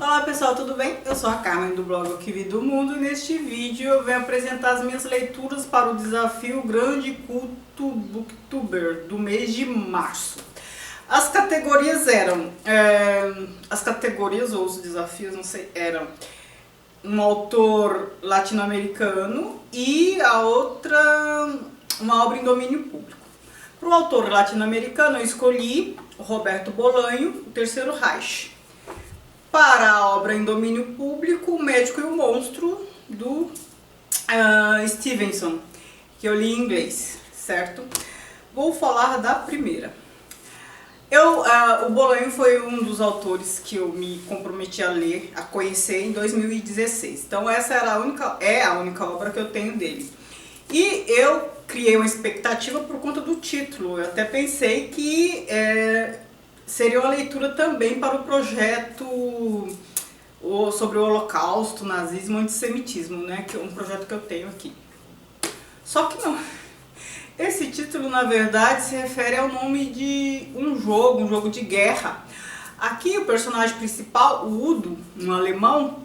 Olá pessoal, tudo bem? Eu sou a Carmen do blog O Que Vi do Mundo e neste vídeo eu venho apresentar as minhas leituras para o desafio Grande Culto Booktuber do mês de março. As categorias eram, ou os desafios, não sei, eram um autor latino-americano e a outra, uma obra em domínio público. Para o autor latino-americano eu escolhi o Roberto Bolanho, O Terceiro Reich. Para a obra em domínio público, O Médico e o Monstro, do Stevenson, que eu li em inglês, certo? Vou falar da primeira. O Bolanho foi um dos autores que eu me comprometi a ler, a conhecer em 2016. Então essa era a única obra que eu tenho dele. E eu criei uma expectativa por conta do título. Eu até pensei que seria uma leitura também para o projeto sobre o Holocausto, nazismo e antissemitismo, né? Que é um projeto que eu tenho aqui. Só que não. Esse título, na verdade, se refere ao nome de um jogo de guerra. Aqui o personagem principal, o Udo, um alemão,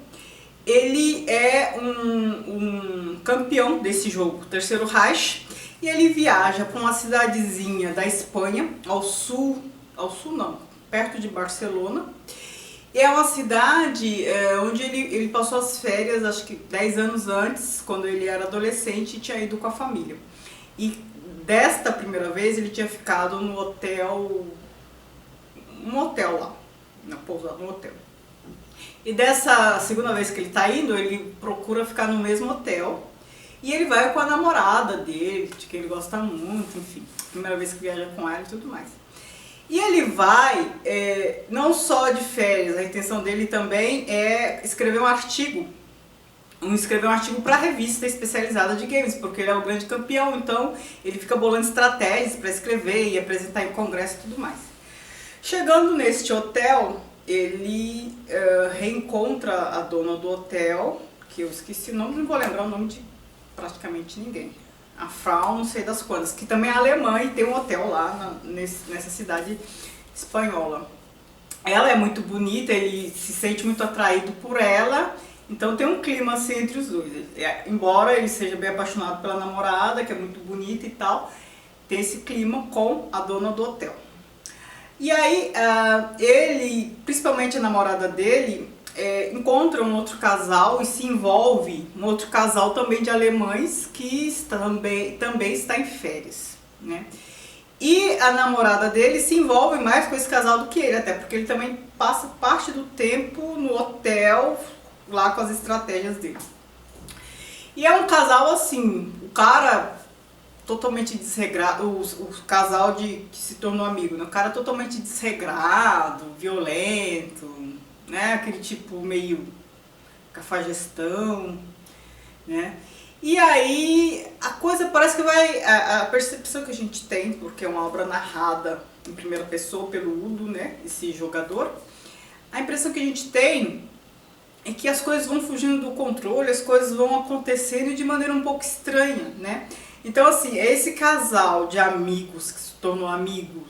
ele é um campeão desse jogo, o Terceiro Reich, e ele viaja para uma cidadezinha da Espanha, ao sul não, perto de Barcelona. E é uma cidade onde ele passou as férias, acho que 10 anos antes, quando ele era adolescente e tinha ido com a família. E desta primeira vez ele tinha ficado no hotel, lá, na pousada, no hotel. E dessa segunda vez que ele está indo, ele procura ficar no mesmo hotel. E ele vai com a namorada dele, de quem ele gosta muito, enfim, primeira vez que viaja com ela e tudo mais. E ele vai, não só de férias, a intenção dele também é escrever um artigo para a revista especializada de games, porque ele é o grande campeão, então ele fica bolando estratégias para escrever e apresentar em congresso e tudo mais. Chegando neste hotel, ele reencontra a dona do hotel, que eu esqueci o nome, não vou lembrar o nome de praticamente ninguém. A Frau, não sei das quantas, que também é alemã e tem um hotel lá nessa cidade espanhola. Ela é muito bonita, ele se sente muito atraído por ela, então tem um clima assim entre os dois. Embora ele seja bem apaixonado pela namorada, que é muito bonita e tal, tem esse clima com a dona do hotel. E aí ele, principalmente a namorada dele, encontra um outro casal e se envolve, um outro casal também de alemães que também está em férias, né? E a namorada dele se envolve mais com esse casal do que ele, até porque ele também passa parte do tempo no hotel, lá com as estratégias dele. E é um casal assim, o cara totalmente desregrado, o casal que se tornou amigo, né? O cara totalmente desregrado, violento, né? Aquele tipo meio cafajestão, né? E aí a coisa parece que vai, a percepção que a gente tem, porque é uma obra narrada em primeira pessoa pelo Udo, né? Esse jogador, a impressão que a gente tem é que as coisas vão fugindo do controle, as coisas vão acontecendo de maneira um pouco estranha, né? Então assim, esse casal de amigos que se tornou amigo,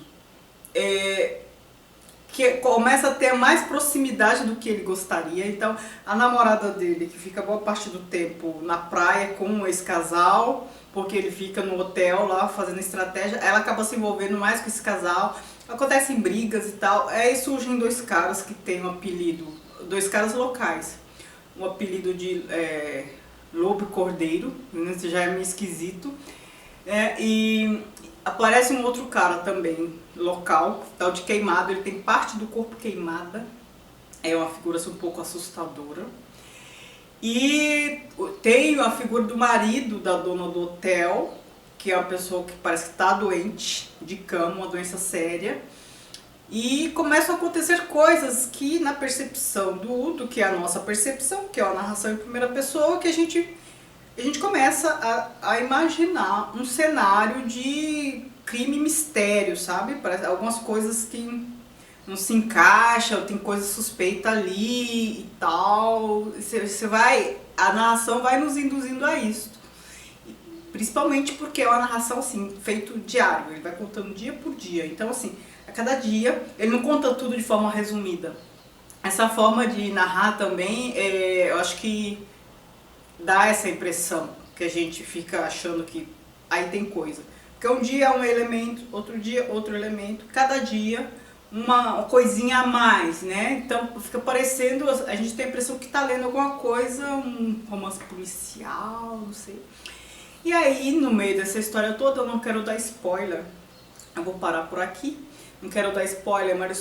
que começa a ter mais proximidade do que ele gostaria. Então a namorada dele, que fica boa parte do tempo na praia com esse casal, porque ele fica no hotel lá fazendo estratégia, ela acaba se envolvendo mais com esse casal, acontecem brigas e tal. Aí surgem dois caras que têm um apelido, dois caras locais, um apelido de Lobo e Cordeiro, isso já é meio esquisito, e aparece um outro cara também, local, tal de Queimado, ele tem parte do corpo queimada, é uma figura assim, um pouco assustadora. E tem a figura do marido da dona do hotel, que é uma pessoa que parece que está doente, de cama, uma doença séria. E começam a acontecer coisas que na percepção do Udo, que é a nossa percepção, que é a narração em primeira pessoa, que a gente começa a imaginar um cenário de crime e mistério, sabe? Parece algumas coisas que não se encaixam, tem coisa suspeita ali e tal. A narração vai nos induzindo a isso. Principalmente porque é uma narração assim, feito diário, ele vai contando dia por dia. Então assim, a cada dia, ele não conta tudo de forma resumida. essa forma de narrar também, eu acho que dá essa impressão que a gente fica achando que aí tem coisa. Porque um dia é um elemento, outro dia outro elemento, cada dia uma coisinha a mais, né? Então fica parecendo, a gente tem a impressão que tá lendo alguma coisa, um romance policial, não sei. E aí, no meio dessa história toda, eu não quero dar spoiler, eu vou parar por aqui, não quero dar spoiler, mas eu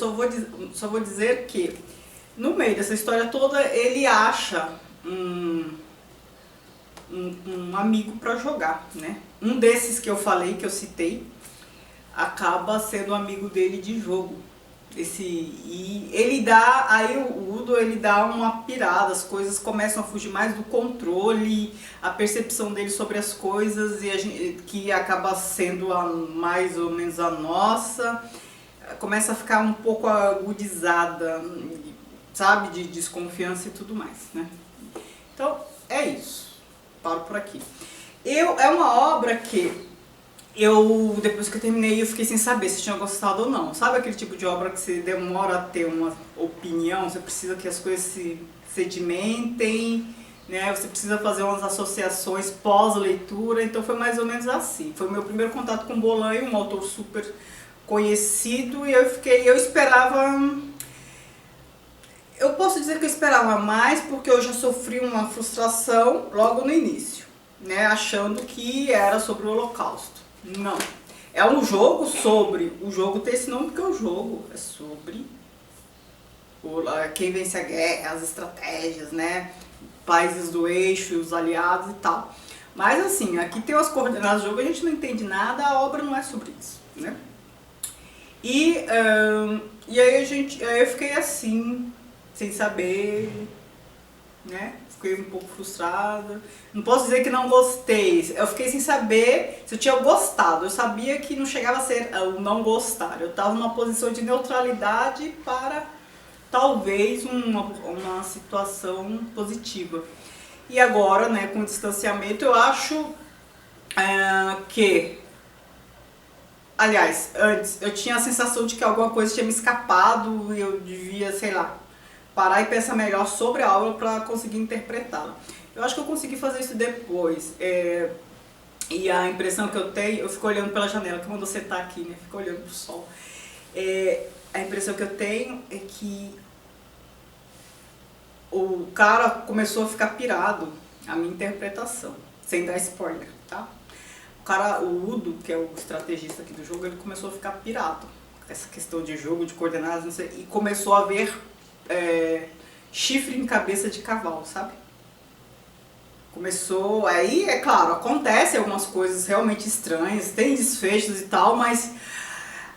só vou dizer que no meio dessa história toda ele acha um amigo para jogar, né? Um desses que eu falei, que eu citei, acaba sendo amigo dele de jogo. E ele dá, aí o Udo ele dá uma pirada, as coisas começam a fugir mais do controle, a percepção dele sobre as coisas e a gente, que acaba sendo mais ou menos a nossa, começa a ficar um pouco agudizada, sabe, de desconfiança e tudo mais, né? Então é isso, paro por aqui. É uma obra que depois que eu terminei, eu fiquei sem saber se tinha gostado ou não. Sabe aquele tipo de obra que você demora a ter uma opinião, você precisa que as coisas se sedimentem, né? Você precisa fazer umas associações pós-leitura, então foi mais ou menos assim. Foi o meu primeiro contato com Bolanho, um autor super conhecido, e eu esperava... Eu posso dizer que eu esperava mais porque eu já sofri uma frustração logo no início, né? Achando que era sobre o Holocausto. Não. É um jogo sobre... O jogo tem esse nome porque o jogo é sobre quem vence a guerra, as estratégias, né? Países do eixo, os aliados e tal. Mas assim, aqui tem as coordenadas do jogo, a gente não entende nada, a obra não é sobre isso, né? E aí eu fiquei assim, sem saber, né? Fiquei um pouco frustrada. Não posso dizer que não gostei. Eu fiquei sem saber se eu tinha gostado. Eu sabia que não chegava a ser o não gostar. Eu estava numa posição de neutralidade para talvez uma situação positiva. E agora, né, com o distanciamento, eu acho que... Aliás, antes eu tinha a sensação de que alguma coisa tinha me escapado e eu devia, sei lá, parar e pensar melhor sobre a obra para conseguir interpretá-la. Eu acho que eu consegui fazer isso depois. E a impressão que eu tenho, eu fico olhando pela janela, que quando você tá aqui, né, fico olhando pro sol. A impressão que eu tenho é que o cara começou a ficar pirado, a minha interpretação, sem dar spoiler, tá? O Udo, que é o estrategista aqui do jogo, ele começou a ficar pirado. Essa questão de jogo, de coordenadas, não sei, e começou a ver chifre em cabeça de cavalo, sabe? Começou, aí é claro, acontece algumas coisas realmente estranhas, tem desfechos e tal, mas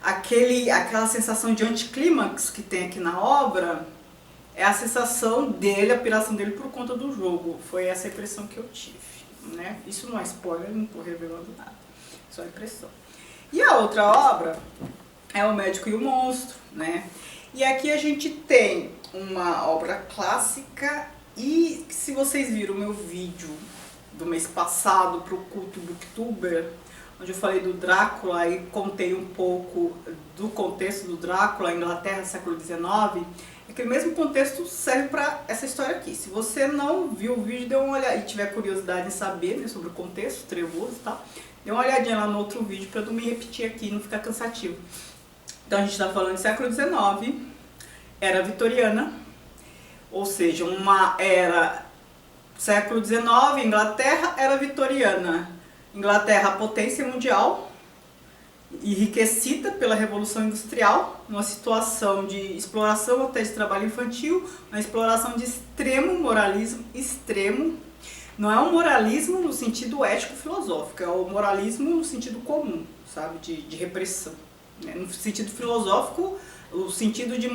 aquela sensação de anticlímax que tem aqui na obra é a sensação dele, a piração dele por conta do jogo. Foi essa a impressão que eu tive, né? Isso não é spoiler, não tô revelando nada, só impressão. E a outra obra é O Médico e o Monstro, né? E aqui a gente tem uma obra clássica e se vocês viram o meu vídeo do mês passado para o Culto Booktuber, onde eu falei do Drácula e contei um pouco do contexto do Drácula, Inglaterra, século XIX, aquele mesmo contexto serve para essa história aqui. Se você não viu o vídeo, dê uma olhada e tiver curiosidade em saber, né, sobre o contexto trevoso e tal, dê uma olhadinha lá no outro vídeo para não me repetir aqui e não ficar cansativo. Então a gente está falando de século XIX, era vitoriana, ou seja, uma era século XIX, Inglaterra era vitoriana. Inglaterra, potência mundial, enriquecida pela Revolução Industrial, numa situação de exploração até de trabalho infantil, uma exploração de extremo moralismo, extremo. Não é um moralismo no sentido ético-filosófico, é o moralismo no sentido comum, sabe, de repressão. No sentido filosófico, o sentido de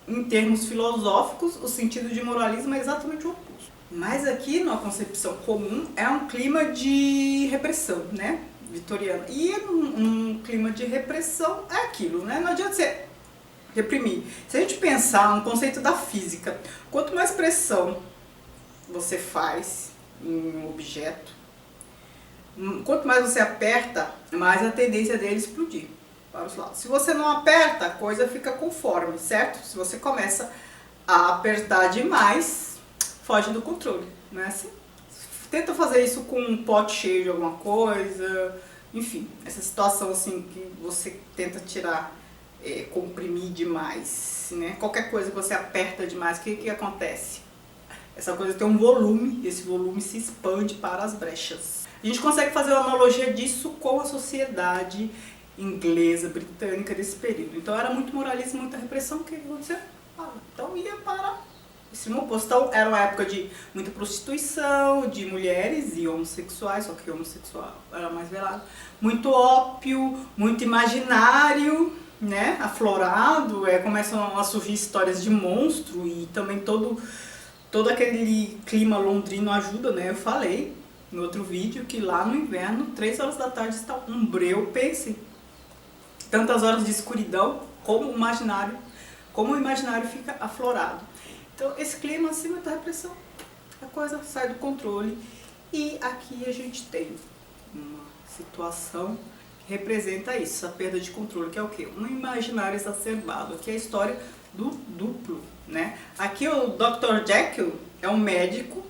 em termos filosóficos, o sentido de moralismo é exatamente o oposto. Mas aqui, na concepção comum, é um clima de repressão, né, vitoriano. E um clima de repressão é aquilo, né, não adianta você reprimir. Se a gente pensar no conceito da física, quanto mais pressão você faz em um objeto, quanto mais você aperta, mais a tendência dele explodir para os lados. Se você não aperta, a coisa fica conforme, certo? Se você começa a apertar demais, foge do controle, não é assim? Tenta fazer isso com um pote cheio de alguma coisa, enfim, essa situação assim que você tenta tirar, comprimir demais, né? Qualquer coisa que você aperta demais, o que acontece? Essa coisa tem um volume, e esse volume se expande para as brechas. A gente consegue fazer uma analogia disso com a sociedade inglesa, britânica desse período. Então era muito moralismo, muita repressão, o que aconteceu? Então ia para o extremo oposto. Então era uma época de muita prostituição, de mulheres e homossexuais, só que o homossexual era mais velado. Muito ópio, muito imaginário, né, aflorado, começam a surgir histórias de monstro e também todo aquele clima londrino ajuda, né? Eu falei no outro vídeo que lá no inverno, 3 horas da tarde está um breu, pense, tantas horas de escuridão, como o imaginário fica aflorado. Então esse clima acima da repressão, a coisa sai do controle e aqui a gente tem uma situação que representa isso, a perda de controle, que é o quê? Um imaginário exacerbado, que é a história do duplo, né? Aqui o Dr. Jekyll é um médico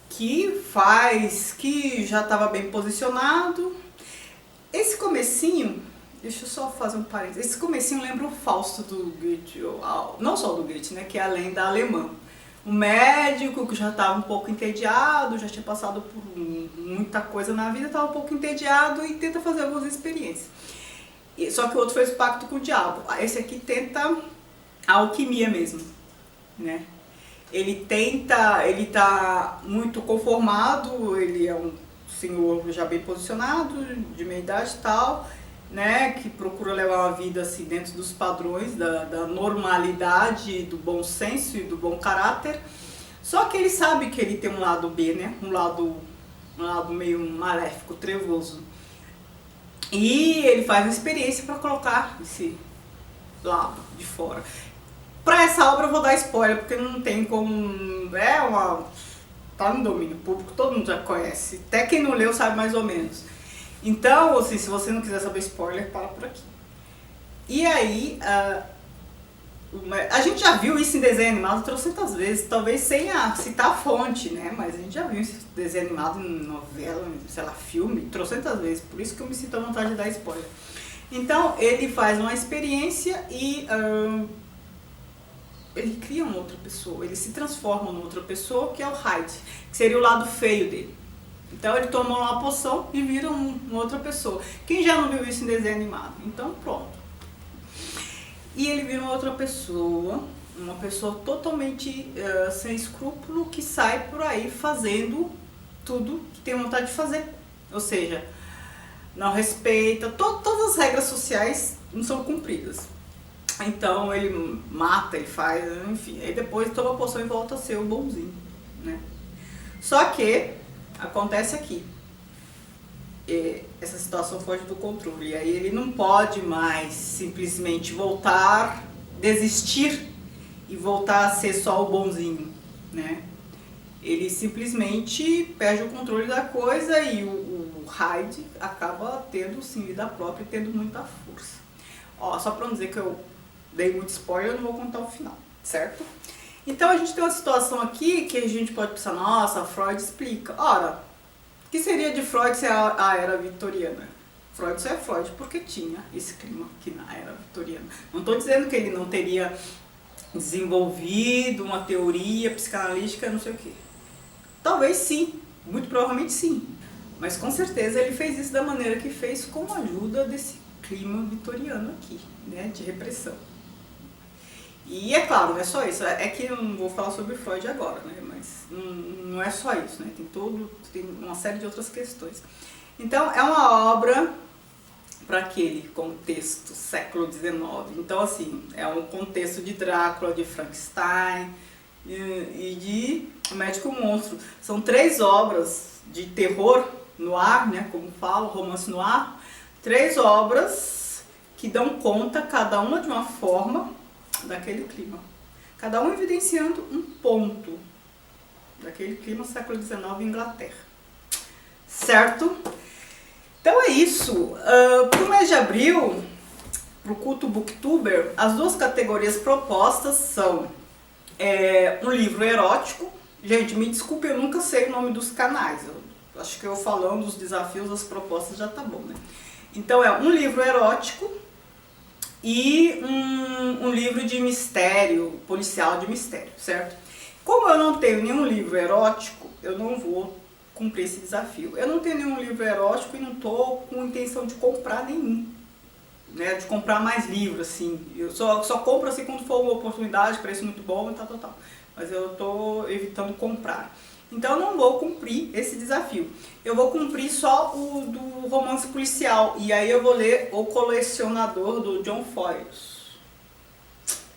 que já estava bem posicionado. Esse comecinho, deixa eu só fazer um parênteses, esse comecinho lembra o Fausto do Goethe, não só do Goethe, né, que é a lenda alemã. Um médico que já estava um pouco entediado, já tinha passado por muita coisa na vida, estava um pouco entediado e tenta fazer algumas experiências. Só que o outro fez o pacto com o diabo. Esse aqui tenta a alquimia mesmo, né? Ele tá muito conformado, ele é um senhor já bem posicionado, de meia idade e tal, né? Que procura levar uma vida assim dentro dos padrões da normalidade, do bom senso e do bom caráter. Só que ele sabe que ele tem um lado B, né? Um lado meio maléfico, trevoso. E ele faz uma experiência para colocar esse lado de fora. Para essa obra eu vou dar spoiler, porque não tem como... tá no domínio público, todo mundo já conhece. Até quem não leu sabe mais ou menos. Então, assim, se você não quiser saber spoiler, para por aqui. E aí, a gente já viu isso em desenho animado trocentas vezes, talvez sem citar a fonte, né? Mas a gente já viu esse desenho animado em novela, sei lá, filme, trocentas vezes. Por isso que eu me sinto à vontade de dar spoiler. Então, ele faz uma experiência e... ele cria uma outra pessoa, ele se transforma numa outra pessoa, que é o Hyde, que seria o lado feio dele. Então ele toma uma poção e vira uma outra pessoa. Quem já não viu isso em desenho animado? Então pronto. E ele vira uma outra pessoa, uma pessoa totalmente sem escrúpulo, que sai por aí fazendo tudo que tem vontade de fazer. Ou seja, não respeita, todas as regras sociais não são cumpridas. Então ele mata, ele faz, enfim, aí depois toma a poção e volta a ser o bonzinho, né? Só que acontece aqui, essa situação foge do controle, e aí ele não pode mais simplesmente voltar, desistir e voltar a ser só o bonzinho, né? Ele simplesmente perde o controle da coisa e o Hyde acaba tendo sim vida própria e tendo muita força. Ó, só pra não dizer que eu dei muito spoiler, eu não vou contar o final, certo? Então a gente tem uma situação aqui que a gente pode pensar, nossa, Freud explica. Ora, o que seria de Freud ser a era vitoriana? Freud só é Freud porque tinha esse clima aqui na era vitoriana. Não estou dizendo que ele não teria desenvolvido uma teoria psicanalítica, não sei o quê. Talvez sim, muito provavelmente sim. Mas com certeza ele fez isso da maneira que fez, com a ajuda desse clima vitoriano aqui, né, de repressão. E é claro, não é só isso, é que eu não vou falar sobre Freud agora, né, mas não é só isso, né, tem uma série de outras questões. Então é uma obra para aquele contexto século XIX, então assim, é um contexto de Drácula, de Frankenstein e de O Médico Monstro. São 3 obras de terror no ar, né, como falo, romance no ar, 3 obras que dão conta, cada uma de uma forma, daquele clima. Cada um evidenciando um ponto daquele clima século XIX em Inglaterra. Certo? Então é isso. Para o mês de abril, para o culto Booktuber, as 2 categorias propostas são Um livro erótico. Gente, me desculpe, eu nunca sei o nome dos canais. Eu acho que eu falando os desafios, as propostas já tá bom, né? Então um livro erótico e um livro de mistério, policial de mistério, certo? Como eu não tenho nenhum livro erótico, eu não vou cumprir esse desafio. Eu não tenho nenhum livro erótico e não tô com intenção de comprar nenhum, né? De comprar mais livros, assim. Eu só compro assim quando for uma oportunidade, preço muito bom e tal. Mas eu tô evitando comprar. Então eu não vou cumprir esse desafio. Eu vou cumprir só o do romance policial. E aí eu vou ler O Colecionador, do John Foyles.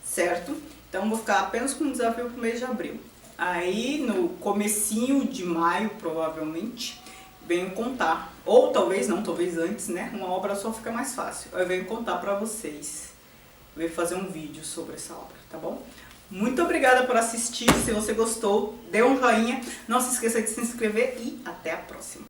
Certo? Então vou ficar apenas com o desafio pro mês de abril. Aí no comecinho de maio, provavelmente, venho contar. Ou talvez não, talvez antes, né? Uma obra só fica mais fácil. Eu venho contar pra vocês. Eu vou fazer um vídeo sobre essa obra, tá bom? Muito obrigada por assistir. Se você gostou, dê um joinha. Não se esqueça de se inscrever e até a próxima.